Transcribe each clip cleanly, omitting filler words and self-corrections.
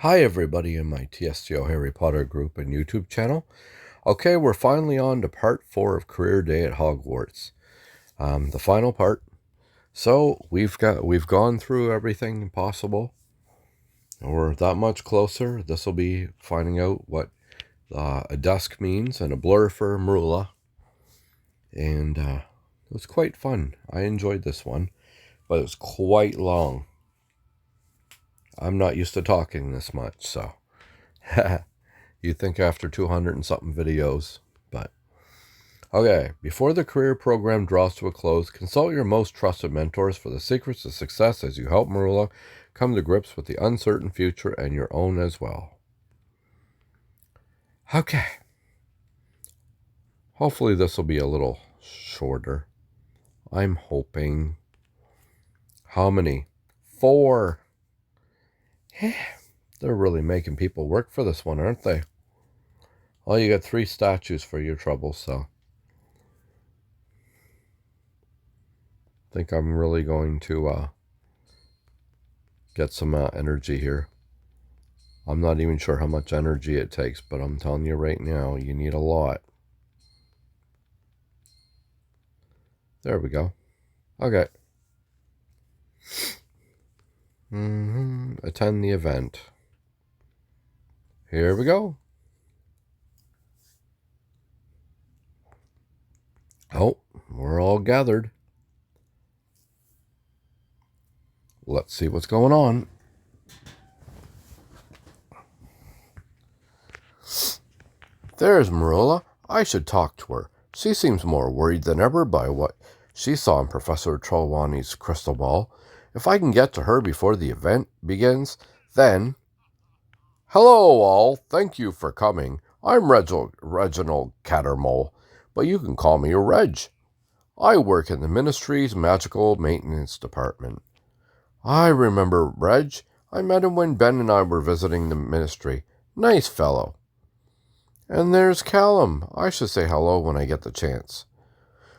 Hi everybody in my Tlsq Harry Potter group and YouTube channel. Okay, we're finally on to part 4 of Career Day at Hogwarts. The final part. So we've gone through everything possible. We're that much closer. This will be finding out what a dusk means and a blur for Marula. And it was quite fun. I enjoyed this one, but it was quite long. I'm not used to talking this much, so you'd think after 200 and something videos, but okay. Before the career program draws to a close, consult your most trusted mentors for the secrets to success as you help Marula come to grips with the uncertain future and your own as well. Okay. Hopefully this will be a little shorter. I'm hoping. How many? 4. They're really making people work for this one, aren't they? Well, you got 3 statues for your trouble, so I think I'm really going to get some energy here. I'm not even sure how much energy it takes, but I'm telling you right now, you need a lot. There we go. Okay. Attend the event. Here we go. Oh, we're all gathered. Let's see what's going on. There's Marilla. I should talk to her. She seems more worried than ever by what she saw in Professor Trelawney's crystal ball. If I can get to her before the event begins, then... Hello, all. Thank you for coming. I'm Reginald Cattermole, but you can call me Reg. I work in the Ministry's Magical Maintenance Department. I remember Reg. I met him when Ben and I were visiting the Ministry. Nice fellow. And there's Callum. I should say hello when I get the chance.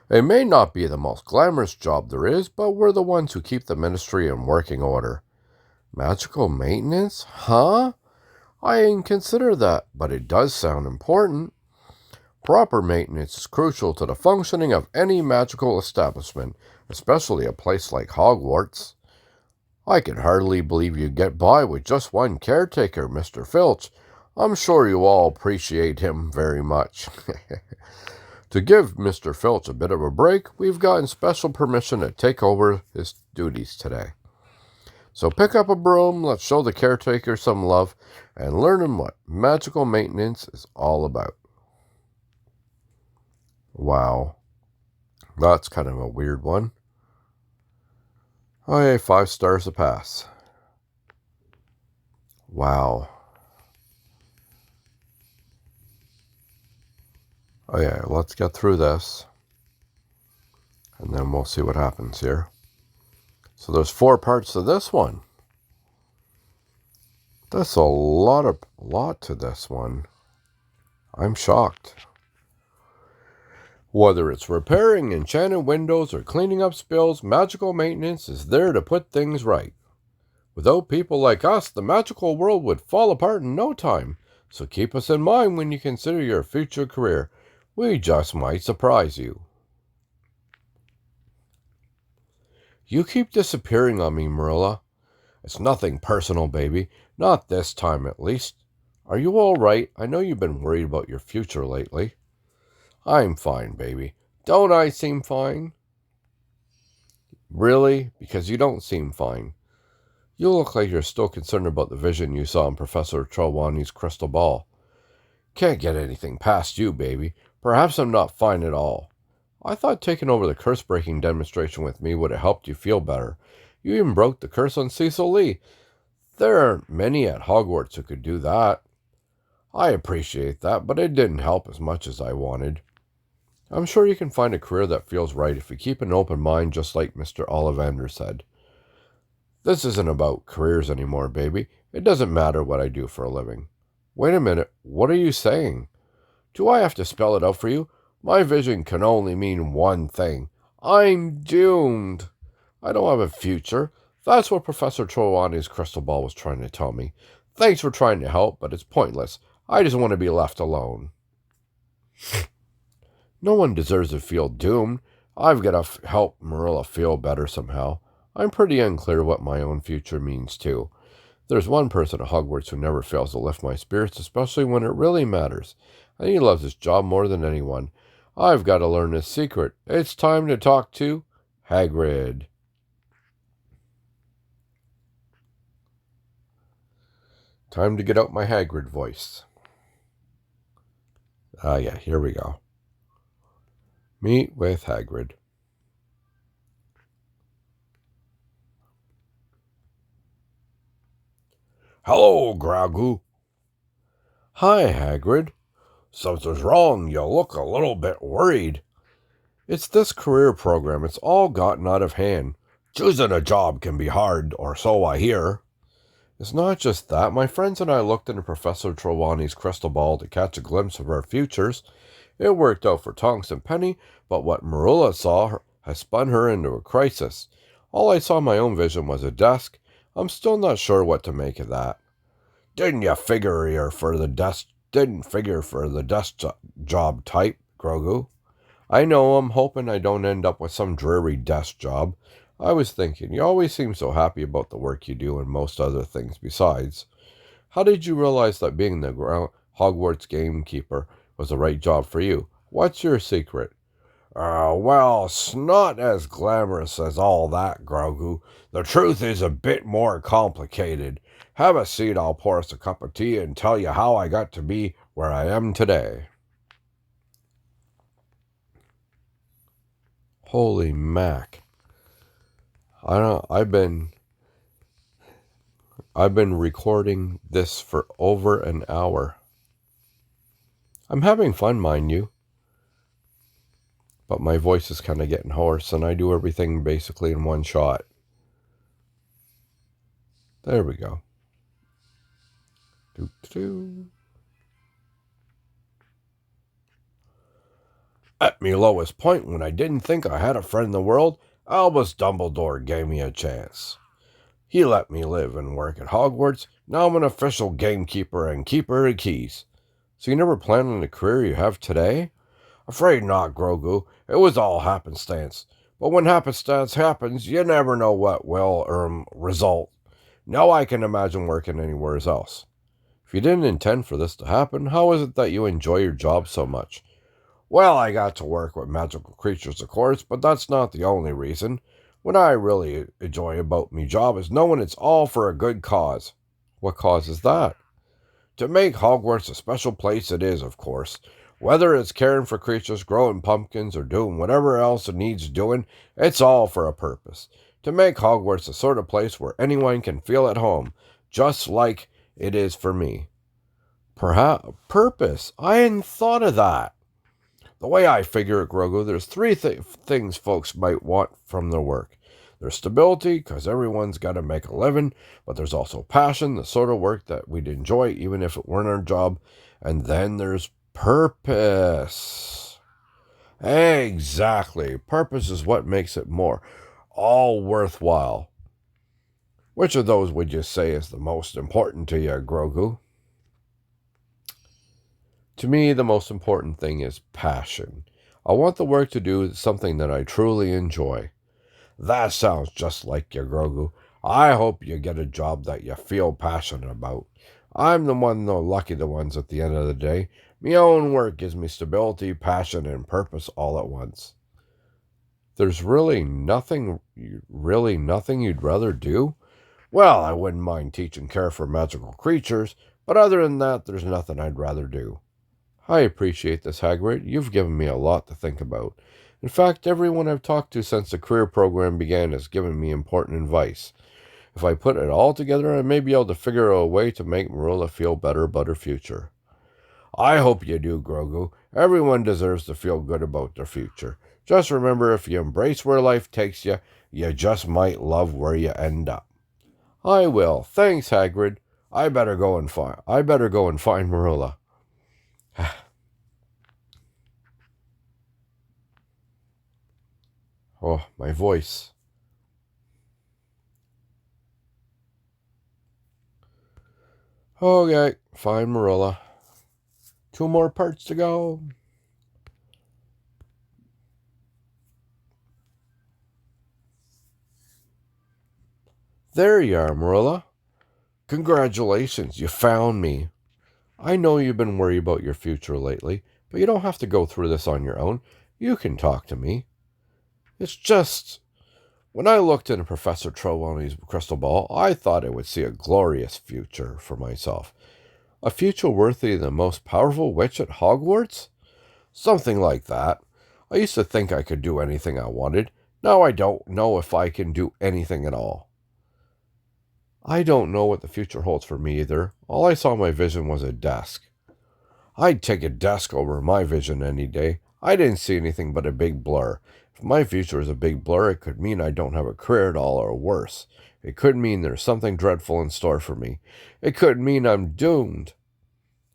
It may not be the most glamorous job there is, but we're the ones who keep the Ministry in working order. Magical maintenance? Huh? I didn't consider that, but it does sound important. Proper maintenance is crucial to the functioning of any magical establishment, especially a place like Hogwarts. I can hardly believe you get by with just one caretaker, Mr. Filch. I'm sure you all appreciate him very much. To give Mr. Filch a bit of a break, we've gotten special permission to take over his duties today. So pick up a broom, let's show the caretaker some love, and learn him what magical maintenance is all about. Wow. That's kind of a weird one. Oh, yeah, 5 stars a pass. Wow. Oh yeah, let's get through this. And then we'll see what happens here. So there's 4 parts to this one. That's a lot to this one. I'm shocked. Whether it's repairing enchanted windows or cleaning up spills, magical maintenance is there to put things right. Without people like us, the magical world would fall apart in no time. So keep us in mind when you consider your future career. We just might surprise you. You keep disappearing on me, Marilla. It's nothing personal, baby. Not this time, at least. Are you all right? I know you've been worried about your future lately. I'm fine, baby. Don't I seem fine? Really? Because you don't seem fine. You look like you're still concerned about the vision you saw in Professor Trelawney's crystal ball. Can't get anything past you, baby. Perhaps I'm not fine at all. I thought taking over the curse-breaking demonstration with me would have helped you feel better. You even broke the curse on Cecil Lee. There aren't many at Hogwarts who could do that. I appreciate that, but it didn't help as much as I wanted. I'm sure you can find a career that feels right if you keep an open mind, just like Mr. Ollivander said. This isn't about careers anymore, baby. It doesn't matter what I do for a living. Wait a minute, what are you saying? Do I have to spell it out for you? My vision can only mean one thing. I'm doomed. I don't have a future. That's what Professor Trelawney's crystal ball was trying to tell me. Thanks for trying to help, but it's pointless. I just want to be left alone. No one deserves to feel doomed. I've got to help Marilla feel better somehow. I'm pretty unclear what my own future means, too. There's one person at Hogwarts who never fails to lift my spirits, especially when it really matters. And he loves his job more than anyone. I've got to learn his secret. It's time to talk to Hagrid. Time to get out my Hagrid voice. Yeah, here we go. Meet with Hagrid. Hello, Grogu. Hi, Hagrid. Something's wrong. You look a little bit worried. It's this career program. It's all gotten out of hand. Choosing a job can be hard, or so I hear. It's not just that. My friends and I looked into Professor Trelawney's crystal ball to catch a glimpse of our futures. It worked out for Tonks and Penny, but what Marilla saw has spun her into a crisis. All I saw in my own vision was a desk. I'm still not sure what to make of that. Didn't figure for the desk job type, Grogu? I know, I'm hoping I don't end up with some dreary desk job. I was thinking, you always seem so happy about the work you do and most other things besides. How did you realize that being the Hogwarts gamekeeper was the right job for you? What's your secret? Well, it's not as glamorous as all that, Grogu. The truth is a bit more complicated. Have a seat, I'll pour us a cup of tea and tell you how I got to be where I am today. Holy mac. I've been recording this for over an hour. I'm having fun, mind you. But my voice is kind of getting hoarse, and I do everything basically in one shot. There we go. At me lowest point, when I didn't think I had a friend in the world, Albus Dumbledore gave me a chance. He let me live and work at Hogwarts. Now I'm an official gamekeeper and keeper of keys. So you never planned on the career you have today? Afraid not, Grogu. It was all happenstance. But when happenstance happens, you never know what will result. Now I can imagine working anywhere else. If you didn't intend for this to happen, how is it that you enjoy your job so much? Well, I got to work with magical creatures, of course, but that's not the only reason. What I really enjoy about me job is knowing it's all for a good cause. What cause is that? To make Hogwarts a special place it is, of course. Whether it's caring for creatures, growing pumpkins, or doing whatever else it needs doing, it's all for a purpose. To make Hogwarts the sort of place where anyone can feel at home, just like it is for me. Perhaps purpose? I hadn't thought of that. The way I figure it, Grogu, there's three things folks might want from their work. There's stability, because everyone's got to make a living, but there's also passion, the sort of work that we'd enjoy even if it weren't our job. And then there's purpose. Exactly. Purpose is what makes it more all worthwhile. Which of those would you say is the most important to you, Grogu? To me, the most important thing is passion. I want the work to do something that I truly enjoy. That sounds just like you, Grogu. I hope you get a job that you feel passionate about. I'm the lucky ones at the end of the day. My own work gives me stability, passion, and purpose all at once. There's really nothing you'd rather do? Well, I wouldn't mind teaching care for magical creatures, but other than that, there's nothing I'd rather do. I appreciate this, Hagrid. You've given me a lot to think about. In fact, everyone I've talked to since the career program began has given me important advice. If I put it all together, I may be able to figure out a way to make Marilla feel better about her future. I hope you do, Grogu. Everyone deserves to feel good about their future. Just remember, if you embrace where life takes you, you just might love where you end up. I will. Thanks, Hagrid. I better go and find Marilla. Oh, my voice. Okay, fine, Marilla. 2 more parts to go. There you are, Marilla. Congratulations, you found me. I know you've been worried about your future lately, but you don't have to go through this on your own. You can talk to me. It's just, when I looked into Professor Trelawney's crystal ball, I thought I would see a glorious future for myself. A future worthy of the most powerful witch at Hogwarts? Something like that. I used to think I could do anything I wanted. Now I don't know if I can do anything at all. I don't know what the future holds for me either. All I saw in my vision was a desk. I'd take a desk over my vision any day. I didn't see anything but a big blur. If my future is a big blur, it could mean I don't have a career at all, or worse. It could mean there's something dreadful in store for me. It could mean I'm doomed.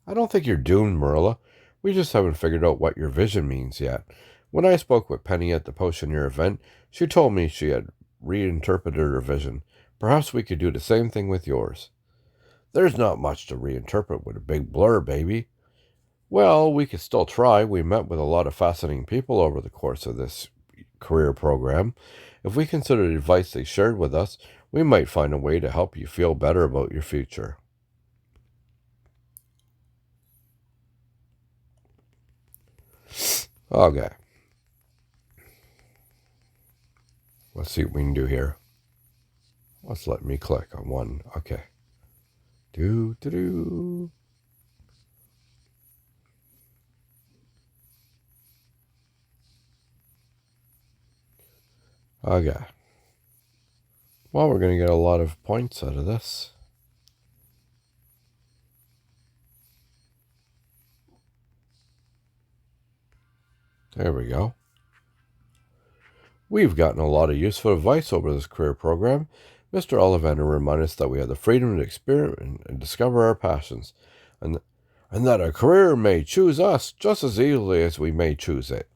I don't think you're doomed, Marilla. We just haven't figured out what your vision means yet. When I spoke with Penny at the Potioneer event, she told me she had reinterpreted her vision. Perhaps we could do the same thing with yours. There's not much to reinterpret with a big blur, baby. Well, we could still try. We met with a lot of fascinating people over the course of this career program. If we consider the advice they shared with us, we might find a way to help you feel better about your future. Okay. Let's see what we can do here. Let's let me click on one. Okay. Do. Okay. Well, we're going to get a lot of points out of this. There we go. We've gotten a lot of useful advice over this career program. Mr. Ollivander reminded us that we have the freedom to experiment and discover our passions, and that a career may choose us just as easily as we may choose it.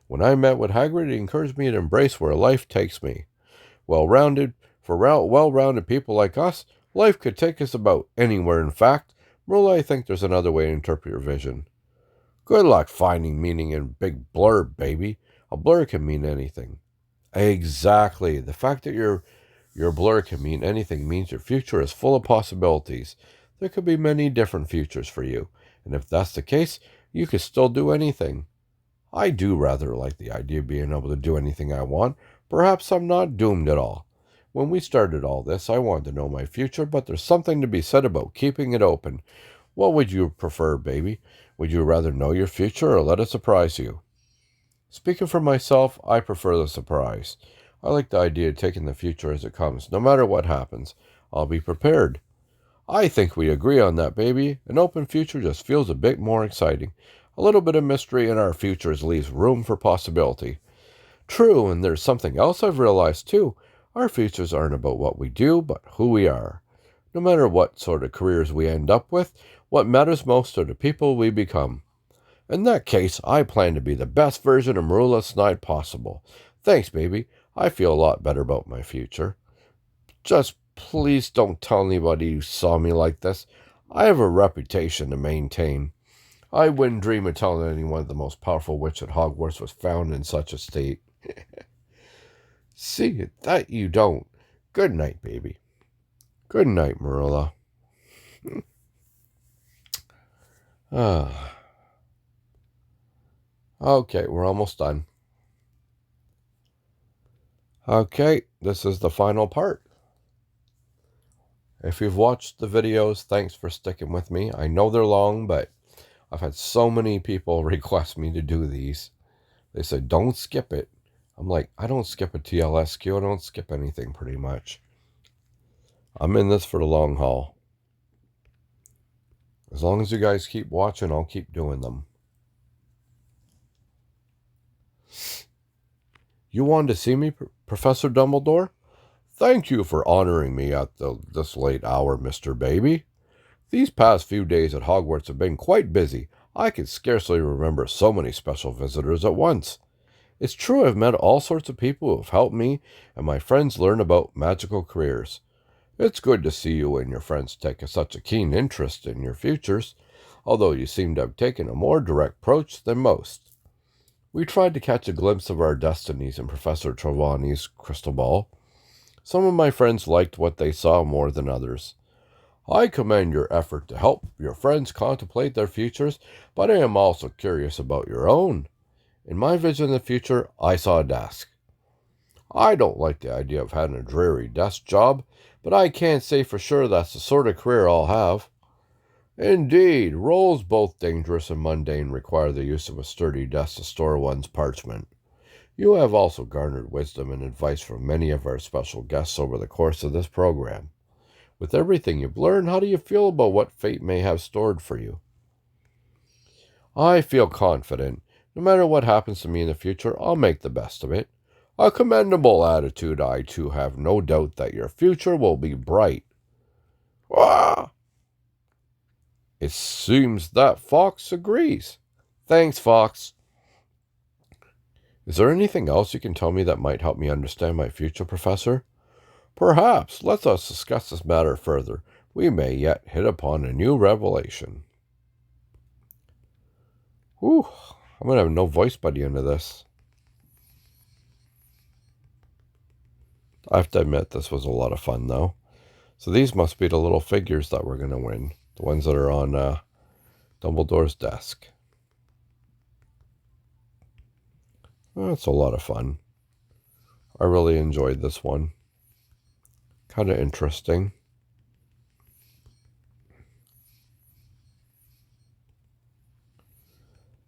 When I met with Hagrid, he encouraged me to embrace where life takes me. Well-rounded people like us, life could take us about anywhere. In fact, Merle, I think there's another way to interpret your vision. Good luck finding meaning in big blur, baby. A blur can mean anything. Exactly. The fact that your blur can mean anything means your future is full of possibilities. There could be many different futures for you, and if that's the case, you could still do anything. I do rather like the idea of being able to do anything I want. Perhaps I'm not doomed at all. When we started all this, I wanted to know my future, but there's something to be said about keeping it open. What would you prefer, baby? Would you rather know your future or let it surprise you? Speaking for myself, I prefer the surprise. I like the idea of taking the future as it comes. No matter what happens, I'll be prepared. I think we agree on that, baby. An open future just feels a bit more exciting. A little bit of mystery in our futures leaves room for possibility. True, and there's something else I've realized too. Our futures aren't about what we do, but who we are. No matter what sort of careers we end up with, what matters most are the people we become. In that case, I plan to be the best version of Marilla Snide possible. Thanks, baby. I feel a lot better about my future. Just please don't tell anybody you saw me like this. I have a reputation to maintain. I wouldn't dream of telling anyone the most powerful witch at Hogwarts was found in such a state. See, that you don't. Good night, baby. Good night, Marilla. Okay, we're almost done. Okay, this is the final part. If you've watched the videos, thanks for sticking with me. I know they're long, but I've had so many people request me to do these. They said, don't skip it. I'm like, I don't skip a Tlsq. I don't skip anything pretty much. I'm in this for the long haul. As long as you guys keep watching, I'll keep doing them. You wanted to see me, Professor Dumbledore? Thank you for honoring me at this late hour, Mr. Baby. These past few days at Hogwarts have been quite busy. I can scarcely remember so many special visitors at once. It's true I've met all sorts of people who have helped me and my friends learn about magical careers. It's good to see you and your friends take such a keen interest in your futures, although you seem to have taken a more direct approach than most. We tried to catch a glimpse of our destinies in Professor Trelawney's crystal ball. Some of my friends liked what they saw more than others. I commend your effort to help your friends contemplate their futures, but I am also curious about your own. In my vision of the future, I saw a desk. I don't like the idea of having a dreary desk job, but I can't say for sure that's the sort of career I'll have. Indeed, roles both dangerous and mundane require the use of a sturdy desk to store one's parchment. You have also garnered wisdom and advice from many of our special guests over the course of this program. With everything you've learned, how do you feel about what fate may have stored for you? I feel confident. No matter what happens to me in the future, I'll make the best of it. A commendable attitude. I too have no doubt that your future will be bright. Ah! It seems that Fox agrees. Thanks, Fox. Is there anything else you can tell me that might help me understand my future, Professor? Perhaps. Let us discuss this matter further. We may yet hit upon a new revelation. Whew. I'm going to have no voice by the end of this. I have to admit, this was a lot of fun, though. So these must be the little figures that we're going to win. The ones that are on Dumbledore's desk. Well, it's a lot of fun. I really enjoyed this one. Kind of interesting.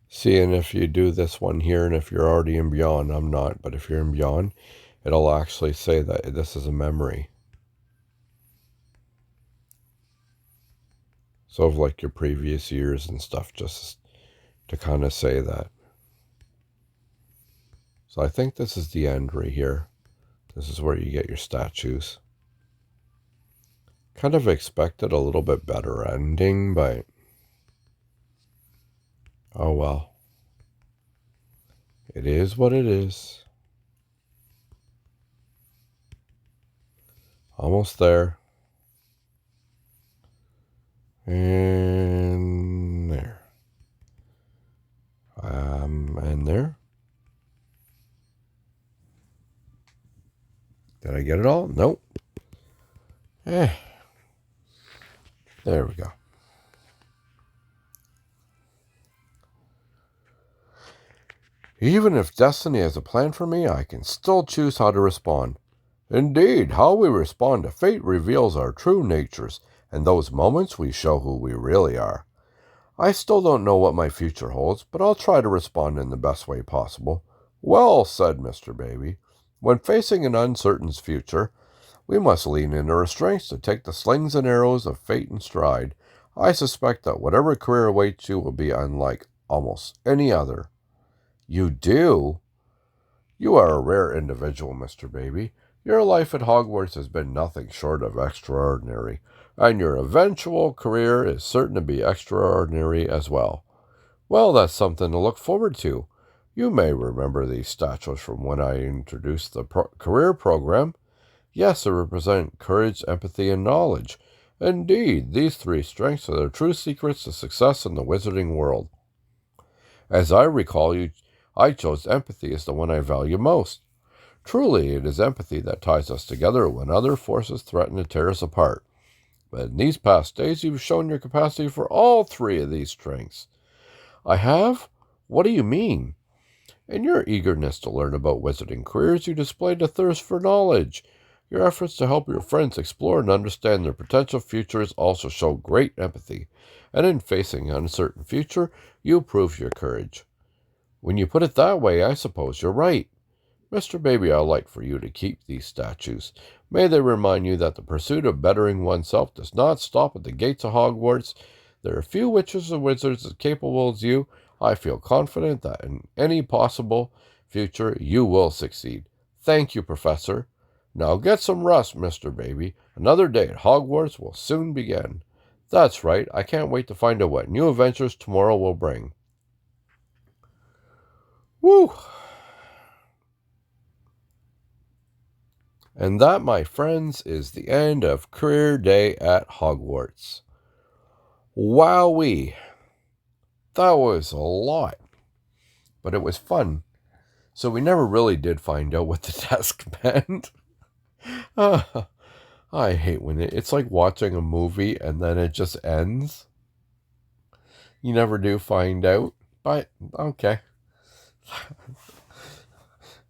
Seeing if you do this one here, and if you're already in Beyond, I'm not, but if you're in Beyond, it'll actually say that this is a memory. So of like your previous years and stuff, just to kind of say that. So I think this is the end right here. This is where you get your statues. Kind of expected a little bit better ending, but oh well. It is what it is. Almost there. And there. And there. Did I get it all? Nope. There we go. Even if destiny has a plan for me, I can still choose how to respond. Indeed, how we respond to fate reveals our true natures, and those moments we show who we really are. I still don't know what my future holds, but I'll try to respond in the best way possible. Well said, Mr. Baby. When facing an uncertain future, we must lean into our strengths to take the slings and arrows of fate in stride. I suspect that whatever career awaits you will be unlike almost any other. You do? You are a rare individual, Mr. Baby. Your life at Hogwarts has been nothing short of extraordinary, and your eventual career is certain to be extraordinary as well. Well, that's something to look forward to. You may remember these statues from when I introduced the career program. Yes, they represent courage, empathy, and knowledge. Indeed, these three strengths are the true secrets to success in the wizarding world. As I recall, I chose empathy as the one I value most. Truly, it is empathy that ties us together when other forces threaten to tear us apart. But in these past days, you've shown your capacity for all three of these strengths. I have? What do you mean? In your eagerness to learn about wizarding careers, you displayed a thirst for knowledge. Your efforts to help your friends explore and understand their potential futures also show great empathy, and in facing an uncertain future, you proved your courage. When you put it that way, I suppose you're right. Mr. Baby, I'd like for you to keep these statues. May they remind you that the pursuit of bettering oneself does not stop at the gates of Hogwarts. There are few witches and wizards as capable as you. I feel confident that in any possible future you will succeed. Thank you, Professor. Now get some rest, Mr. Baby. Another day at Hogwarts will soon begin. That's right. I can't wait to find out what new adventures tomorrow will bring. Woo! And that, my friends, is the end of Career Day at Hogwarts. Wowee. That was a lot. But it was fun. So we never really did find out what the desk meant. I hate when it's like watching a movie and then it just ends. You never do find out. But, okay.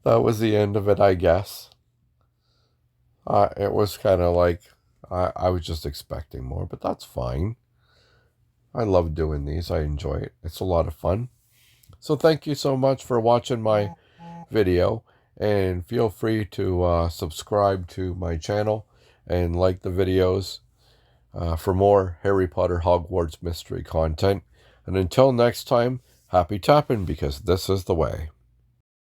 That was the end of it, I guess. It was kind of like, I was just expecting more, but that's fine. I love doing these. I enjoy it. It's a lot of fun. So thank you so much for watching my video. And feel free to subscribe to my channel and like the videos for more Harry Potter Hogwarts mystery content. And until next time, happy tapping, because this is the way.